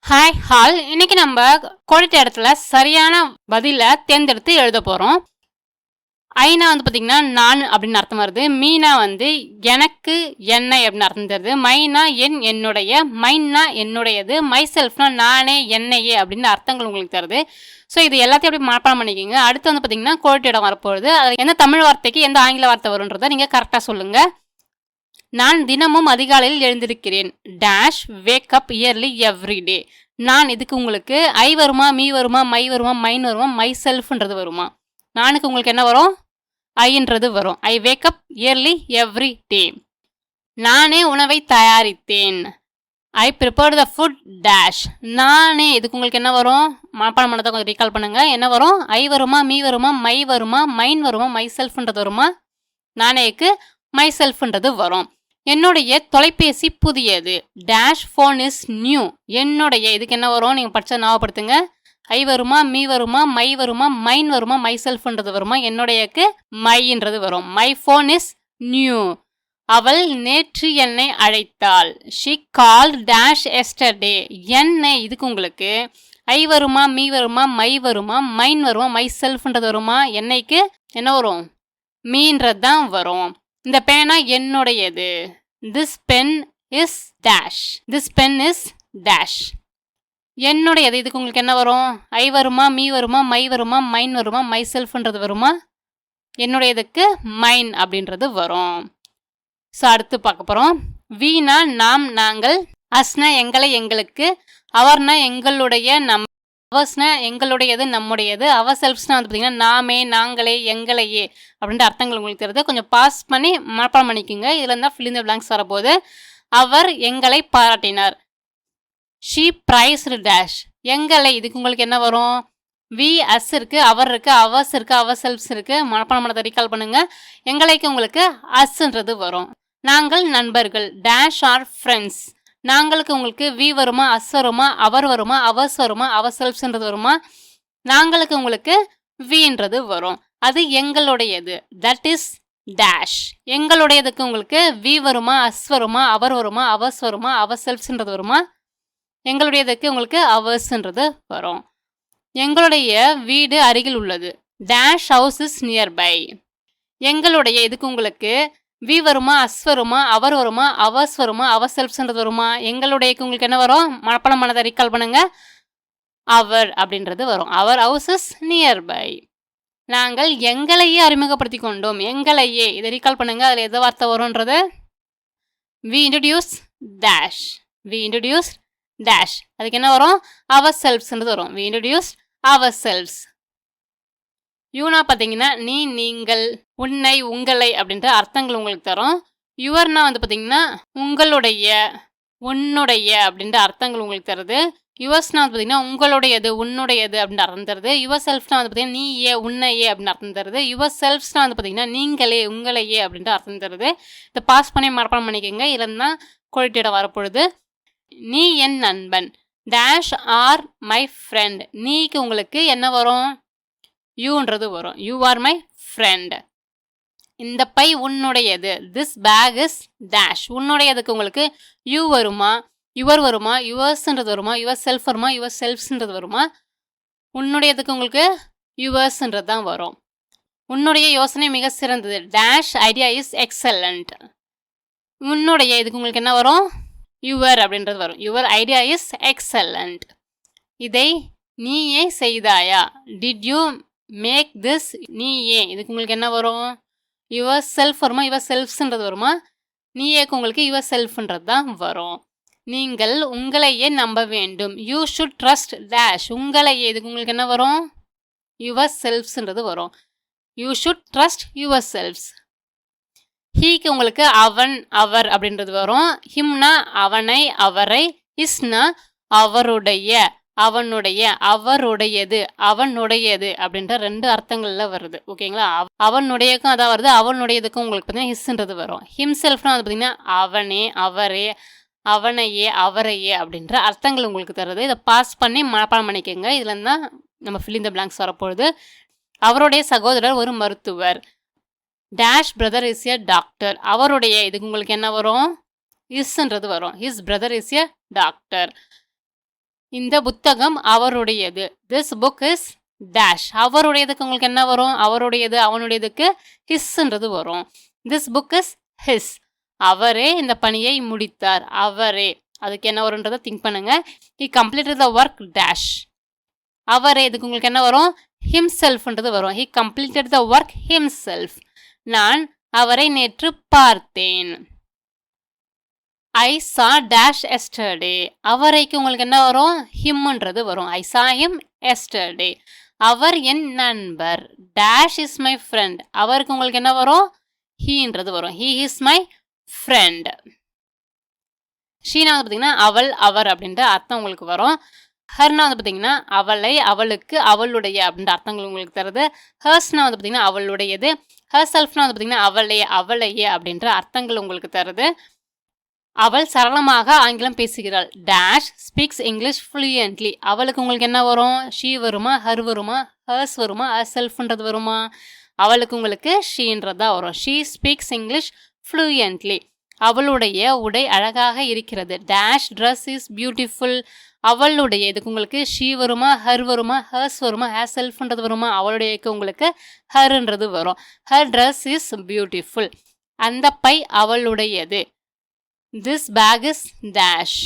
Hi hall இன்னைக்கு நம்ம கோடிட்ட இடத்துல சரியான பதில தேர்ந்தெடுத்து எழுத போறோம். ஐனா வந்து பாத்தீங்கன்னா நான் அப்படின்னு அர்த்தம் வருது. மீனா வந்து எனக்கு என்னை அப்படின்னு அர்த்தம் தருது. மைனா என்னுடைய, மைன்னா என்னுடையது, மை செல்ஃப்னா நானே என்னையே அப்படின்னு அர்த்தங்கள் உங்களுக்கு தருது. ஸோ இது எல்லாத்தையும் அப்படி மனப்பாடம் பண்ணிக்கிங்க. அடுத்து வந்து பாத்தீங்கன்னா கோடிட்ட இடம் வரப்போகுது. அது எந்த தமிழ் வார்த்தைக்கு எந்த ஆங்கில வார்த்தை வரும்ன்றதை நீங்க கரெக்டா சொல்லுங்க. நான் தினமும் அதிகாலையில் எழுந்திருக்கிறேன். Dash wake up early every day. நான் இதுக்கு உங்களுக்கு ஐ வருமா, மீ வருமா, மை வருமா, மைன் வருமா, மை செல்ஃப்ன்றது வருமா? நானுக்கு உங்களுக்கு என்ன வரும்? ஐன்றது வரும். ஐ வேக் அப் இயர்லி எவ்ரி டே. நானே உணவை தயாரித்தேன். ஐ ப்ரிப்பேர்ட் த ஃபுட் டேஷ். நானே இதுக்கு உங்களுக்கு என்ன வரும்? மனப்பாடம் பண்ணதை கொஞ்சம் ரீகால் பண்ணுங்க. என்ன வரும்? ஐ வருமா, மீ வருமா, மை வருமா, மைன் வருமா, மை செல்ஃப்ன்றது வருமா? நானேக்கு மை செல்ஃப்ன்றது வரும். என்னுடைய தொலைபேசி புதியது. Dash phone is new. என்னுடைய இதுக்கு என்ன வரும்? நீங்கள் படிச்சா ஞாபகப்படுத்துங்க. ஐ வருமா, மீ வருமா, மை வருமா, மைன் வருமா, மை செல்ஃப்ன்றது வருமா? என்னுடையக்கு மைன்றது வரும். My phone is new. அவள் நேற்று என்னை அழைத்தாள். She call dash yesterday. என்னை இதுக்கு உங்களுக்கு ஐ வருமா, மீ வருமா, மை வருமா, மைன் வருமா, மை செல்ஃப்ன்றது வருமா? என்னைக்கு என்ன வரும்? மீன்றது தான் வரும். இந்த பேனா என்னுடையது. This pen is dash. This pen is dash. என்னுடையது இதுக்கு உங்களுக்கு என்ன வரும்? ஐ வருமா, மீ வருமா, மை வருமா, மைன் வருமா, மை செல்ஃப்ன்றது வருமா? என்னுடையதுக்கு மைன் அப்படின்றது வரும். ஸோ அடுத்து பார்க்க போகிறோம். வீணா நாம் நாங்கள், அஸ்னா எங்களை எங்களுக்கு, அவர்னா எங்களுடைய நம், அவர்ஸ்னா எங்களுடையது நம்முடையது, அவர் செல்ஃப்ஸ்னா வந்து பார்த்தீங்கன்னா நாமே நாங்களே எங்களையே அப்படின்ற அர்த்தங்கள் உங்களுக்கு தெரியுது. கொஞ்சம் பாஸ் பண்ணி மனப்பாடம் பண்ணிக்கோங்க. இதில் இருந்தால் ஃபில் இன் தி பிளாங்க்ஸ் வரப்போகுது. அவர் எங்களை பாராட்டினார். She priced dash. எங்களை இதுக்கு உங்களுக்கு என்ன வரும்? வி அஸ் இருக்கு, அவர் இருக்கு, அவர்ஸ் இருக்கு, அவர் செல்ஃப்ஸ் இருக்கு. மனப்பாடம் பண்ணதை ரீகால் பண்ணுங்க. எங்களைக்கு உங்களுக்கு அஸ்ன்றது வரும். நாங்கள் நண்பர்கள். Dash are friends. நாங்களுக்கு உங்களுக்கு வி வருமா, அஸ் வருமா, அவர் வருமா, அவர்ஸ் வருமா, அவர் செல்ஃப்ஸ்ன்றது வருமா? நாங்களுக்கு உங்களுக்கு வின்றது வரும். அது எங்களுடையது. That is dash. எங்களுடையதுக்கு உங்களுக்கு வி வருமா, அஸ் வருமா, அவர் வருமா, அவர்ஸ் வருமா, அவர் செல்ஃப்ஸ்ன்றது வருமா? எங்களுடையதுக்கு உங்களுக்கு அவர்ஸ்ன்றது வரும். எங்களுடைய வீடு அருகில் உள்ளது. Dash house is nearby. எங்களுடைய இதுக்கு உங்களுக்கு வி வருமா, அஸ் வருமா, அவர் வருமா, அவர்ஸ் வருமா, அவர் செல்ஃப்ஸ்ன்றது வருமா? எங்களுடையக்கு உங்களுக்கு என்ன வரும்? மனப்பாடம் பண்ணதை ரீகால் பண்ணுங்க. அவர் அப்படின்றது வரும். அவர் ஹவுஸ் இஸ் நியர்பை. நாங்கள் எங்களையே அறிமுகப்படுத்தி கொண்டோம். எங்களையே இதை ரீகால் பண்ணுங்க. அதில் எது வார்த்தை வரும்ன்றது? We introduce dash. We introduce dash. அதுக்கு என்ன வரும்? அவர் செல்ஃப்ஸ்ன்றது வரும். We introduce ourselves. யூனா பார்த்தீங்கன்னா நீ, நீங்கள், உன்னை, உங்களை அப்படின்ற அர்த்தங்கள் உங்களுக்கு தரும். யுவர்னா வந்து பார்த்தீங்கன்னா உங்களுடைய, உன்னுடைய அப்படின்ற அர்த்தங்கள் உங்களுக்கு தருது. யுவர்ஸ்னா வந்து பார்த்தீங்கன்னா உங்களுடையது, உன்னுடையது அப்படின்னு அர்த்தம் தருது. யுவர் செல்ஃப்னா வந்து பார்த்தீங்கன்னா நீயே, உன்னையே அப்படின்னு அர்த்தம் தருது. யுவர் செல்ஃப்ஸ்னா வந்து பார்த்தீங்கன்னா நீங்களே, உங்களையே அப்படின்ற அர்த்தம் தருது. இதை பாஸ் பண்ணி மனப்பாடம் பண்ணிக்கோங்க. இதில் தான் குவாலிட்டியிடம் வரப்பொழுது. நீ என் நண்பன். Dash are my friend. நீக்கு உங்களுக்கு என்ன வரும்? யூன்றது வரும். You are my friend. இந்த பை உன்னுடையது. This bag is dash. உன்னுடையதுக்கு உங்களுக்கு யூ வருமா, யுவர் வருமா, யுவர்ஸ்ன்றது வருமா, யுவர் செல்ஃப் வருமா, யுவர் செல்ஃப்ஸ்ன்றது வருமா? உன்னுடையதுக்கு உங்களுக்கு யுவர்ஸ்ன்றது தான் வரும். உன்னுடைய யோசனை மிக சிறந்தது. Dash idea is excellent. உன்னுடைய இதுக்கு உங்களுக்கு என்ன வரும்? யுவர் அப்படின்றது வரும். Your idea is excellent. இதை நீயே செய்தாயா? Did you make this? நீயே இதுக்கு உங்களுக்கு என்ன வரும்? யுவர் செல்ஃப் வருமா, யுவர் செல்ஃப்ஸ்ன்றது வருமா? நீயேக்கு உங்களுக்கு யுவர் செல்ஃப்ன்றது தான் வரும். நீங்கள் உங்களையே நம்ப வேண்டும். You should trust dash. உங்களையே இதுக்கு உங்களுக்கு என்ன வரும்? யுவர் செல்ஃப்ஸ்ன்றது வரும். You should trust yourselves. ஹீக்கு உங்களுக்கு அவன், அவர் அப்படின்றது வரும். ஹிம்னா அவனை, அவரை. இஸ்னா அவருடைய, அவனுடைய, அவருடையது, அவனுடையது அப்படின்ற ரெண்டு அர்த்தங்கள்ல வருது. ஓகேங்களா? அவனுடையக்கும் அதான் வருது. அவனுடையதுக்கும் உங்களுக்கு பார்த்தீங்கன்னா ஹிஸ்ன்றது வரும். ஹிம்செல்ஃப்னா அது பார்த்தீங்கன்னா அவனே, அவரே, அவனையே, அவரையே அப்படின்ற அர்த்தங்கள் உங்களுக்கு தருது. இதை பாஸ் பண்ணி மனப்பாடம் பண்ணிக்கோங்க. இதுல தான் நம்ம ஃபில் இன் தி பிளாங்க்ஸ் வரப்போகுது. அவருடைய சகோதரர் ஒரு மருத்துவர். Dash brother is a doctor. அவருடைய இதுக்கு உங்களுக்கு என்ன வரும்? இஸ்ன்றது வரும். His brother is a doctor. இந்த புத்தகம் அவருடையது. This book is dash. அவருடையதுக்கு உங்களுக்கு என்ன வரும்? அவருடையது அவனுடையதுக்கு ஹிஸ்ன்றது வரும். This book is his. அவரே இந்த பணியை முடித்தார். அவரே அதுக்கு என்ன வரும்ன்றதை திங்க் பண்ணுங்க. He completed the work dash. அவரே இதுக்கு உங்களுக்கு என்ன வரும்? ஹிம்செல்ஃப்ன்றது வரும். He completed the work himself. நான் அவரை நேற்று பார்த்தேன். ஐ சா டேஷ் எஸ்டர்டே. அவரைக்கு உங்களுக்கு என்ன வரும்? ஹிம்ன்றது வரும். ஐ சா ஹிம் எஸ்டர்டே. அவர் என் நண்பர். Dash is my friend. அவருக்கு உங்களுக்கு என்ன வரும்? ஹீன்றது வரும். He is my friend. Sheena வந்து பார்த்தீங்கன்னா அவள் அவர் அப்படின்ற அர்த்தம் உங்களுக்கு வரும். ஹர்னா வந்து பார்த்தீங்கன்னா அவளை அவளுக்கு அவளுடைய அப்படின்ற அர்த்தங்கள் உங்களுக்கு தருது. ஹர்ஸ்னா வந்து பார்த்தீங்கன்னா அவளுடையது. ஹர் செல்ஃப்னா வந்து பார்த்தீங்கன்னா அவளையே அப்படின்ற அர்த்தங்கள் உங்களுக்கு தருது. அவள் சரளமாக ஆங்கிலம் பேசுகிறாள். Dash speaks English fluently. அவளுக்கு உங்களுக்கு என்ன வரும்? ஷீ வருமா, ஹர் வருமா, ஹர்ஸ் வருமா, ஹர் செல்ஃப்ன்றது வருமா? அவளுக்கு உங்களுக்கு ஷீன்றதா வரும். She speaks English fluently. அவளுடைய உடை அழகாக இருக்கிறது. Dash dress is beautiful. அவளுடைய இதுக்கு உங்களுக்கு ஷீ வருமா, ஹர் வருமா, ஹர்ஸ் வருமா, ஹேர் செல்ஃப்ன்றது வருமா? அவளுடையக்கு உங்களுக்கு ஹர்ன்றது வரும். Her dress is beautiful. அந்த பை அவளுடையது. This bag is dash.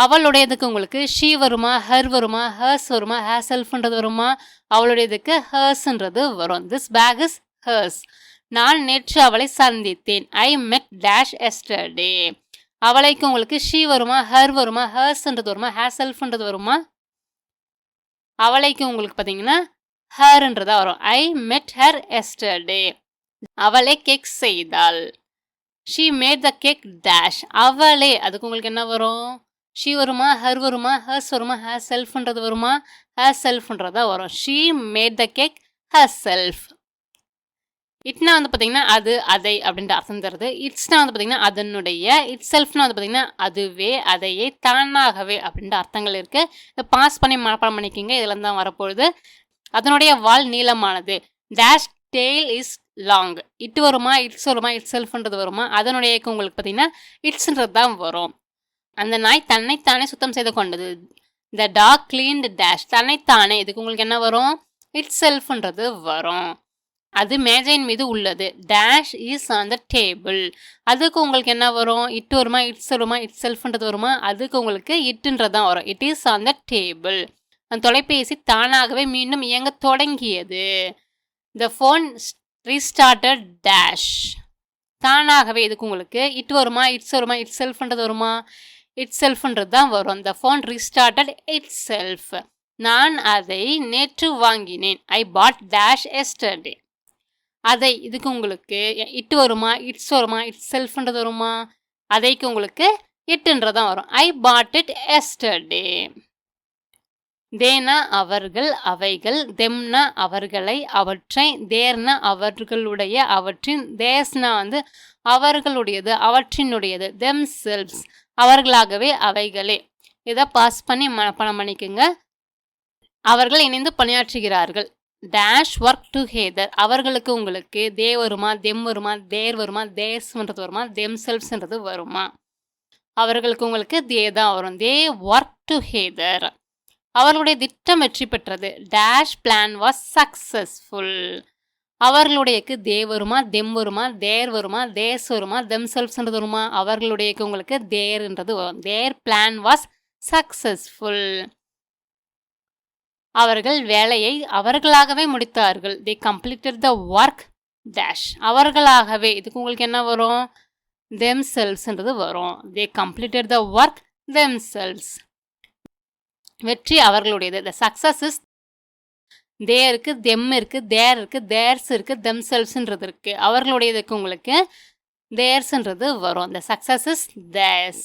அவளுடையதுக்கு உங்களுக்கு ஷீ வருமா, ஹர் வருமா, ஹர்ஸ் வருமா, ஹேர் செல்ஃப்ன்றது வருமா? அவளுடையதுக்கு ஹர்ஸ்ன்றது வரும். This bag is hers. நான் நேற்று அவளை சந்தித்தேன். ஐ மெட் டேஷ் எஸ்டர்டே. அவளைக்கு உங்களுக்கு ஷீ வருமா, ஹர் வருமா, ஹர்ஸ்ன்றது வருமா, ஹேர் செல்ஃப்ன்றது வருமா? அவளைக்கு உங்களுக்கு பார்த்தீங்கன்னா ஹர்ன்றதா வரும். ஐ மெட் ஹர் எஸ்டர்டே. அவளை கேக் செய்தாள். She made the cake dash. அவளே அதுக்கு உங்களுக்கு என்ன வரும்? ஷீ வருமா, ஹர் வருமா, ஹர்ஸ் வருமா, ஹேர் செல்ஃப்ன்றது வருமா? ஹேர் செல்ஃப்ன்றதா வரும். She made the cake herself. இட்னா வந்து பார்த்தீங்கன்னா அது அதை அப்படின்ற அர்த்தம் தருது. இட்ஸ்னா வந்து பார்த்தீங்கன்னா அதனுடைய. இட் செல்ஃப்னா வந்து பார்த்தீங்கன்னா அதுவே, அதையே, தானாகவே அப்படின்ற அர்த்தங்கள் இருக்கு. இதை பாஸ் பண்ணி மனப்பாடம் பண்ணிக்கிங்க. இதில் தான் வரப்போகுது. அதனுடைய வால் நீளமானது. Dash tail is long. It வருமா, இட்ஸ் வருமா, இட் செல்ஃப்ன்றது வருமா? அதனுடைய உங்களுக்கு பார்த்தீங்கன்னா இட்ஸ்ன்றது தான் வரும். அந்த நாய் தன்னைத்தானே சுத்தம் செய்து கொண்டது. த டாக் கிளீன்ட் டேஷ். தன்னைத்தானே இதுக்கு உங்களுக்கு என்ன வரும்? இட் செல்ஃப்ன்றது வரும். அது மேஜையின் மீது உள்ளது. Dash is on the table. அதுக்கு உங்களுக்கு என்ன வரும்? இட் வருமா, இட்ஸ் வருமா, இட் செல்ஃப்ன்றது வருமா? அதுக்கு உங்களுக்கு இட்டுன்றது தான் வரும். It is on the table. அந்த தொலைபேசி தானாகவே மீண்டும் இயங்க தொடங்கியது. The phone restarted dash. தானாகவே இதுக்கு உங்களுக்கு இட் வருமா, இட்ஸ் வருமா, இட் செல்ஃப்ன்றது வருமா? இட் செல்ஃப்ன்றது தான் வரும். The phone restarted it self. நான் அதை நேற்று வாங்கினேன். ஐ பாட் டேஷ் எஸ்டர்டே. அதை இதுக்கு உங்களுக்கு இட் வருமா, இட்ஸ் வருமா, இட் செல்ஃப்ன்றது வருமா? அதைக்கு உங்களுக்கு இட்டுன்றதான் வரும். ஐ பாட் இட் எஸ்டர்டே. தேனா அவர்கள் அவைகள். தெம்னா அவர்களை அவற்றை. தேர்னா அவர்களுடைய அவற்றின். தேஸ்னா வந்து அவர்களுடையது அவற்றினுடையது. Them cells அவர்களாகவே அவைகளே. இதை பாஸ் பண்ணி மனப்பாடம் பண்ணிக்கோங்க. அவர்கள் இணைந்து பணியாற்றுகிறார்கள். Dash work together. அவர்களுக்கு உங்களுக்கு தே வருமா, தெம் வருமா, தேர் வருமா, தேர்ஸ்ன்றது வருமா, தெம் செல்ஃப்ஸ்ன்றது வருமா? அவர்களுக்கு உங்களுக்கு தே தான் வரும். They work together. அவர்களுடைய திட்டம் வெற்றி பெற்றது. Dash plan was successful. அவர்களுடையக்கு தே வருமா, தெம் வருமா, தேர் வருமா, தேர்ஸ் வருமா, தெம் செல்ஃப்ஸ்ன்றது வருமா? அவர்களுடையக்கு உங்களுக்கு தேர்ன்றது வரும். Their plan was successful. அவர்கள் வேலையை அவர்களாகவே முடித்தார்கள். They completed the work dash. அவர்களாகவே இதுக்கு உங்களுக்கு என்ன வரும்? தெம் செல்ஸ்ன்றது வரும். They completed the work themselves. வெற்றி அவர்களுடையது. த சக்சஸ் இஸ் தே இருக்கு, தெம் இருக்கு, தேர் இருக்கு, தேர்ஸ் இருக்கு, தெம் செல்ஸ்ன்றது இருக்கு. அவர்களுடையதுக்கு உங்களுக்கு தேர்ஸ்ன்றது வரும். The success is theirs.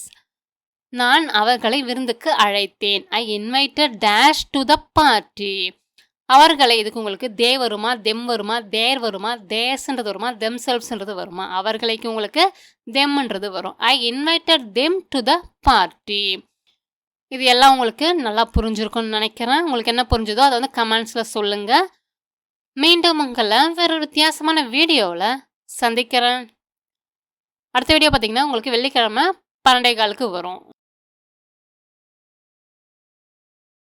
நான் அவர்களை விருந்துக்கு அழைத்தேன். I invited dash to the party. அவர்களை இதுக்கு உங்களுக்கு தே வருமா, தெம் வருமா, தேர் வருமா, தேர்ஸ்ன்றது வருமா, தெம் செல்ஃப்ஸ்ன்றது வருமா? அவர்களுக்கு உங்களுக்கு தெம்ன்றது வரும். I invited them to the party. இது எல்லாம் உங்களுக்கு நல்லா புரிஞ்சிருக்கும்னு நினைக்கிறேன். உங்களுக்கு என்ன புரிஞ்சுதோ அதை வந்து கமெண்ட்ஸில் சொல்லுங்கள். மீண்டும் உங்களை வேறு ஒரு வித்தியாசமான வீடியோவில் சந்திக்கிறேன். அடுத்த வீடியோ பார்த்தீங்கன்னா உங்களுக்கு வெள்ளிக்கிழமை 12:15 வரும்.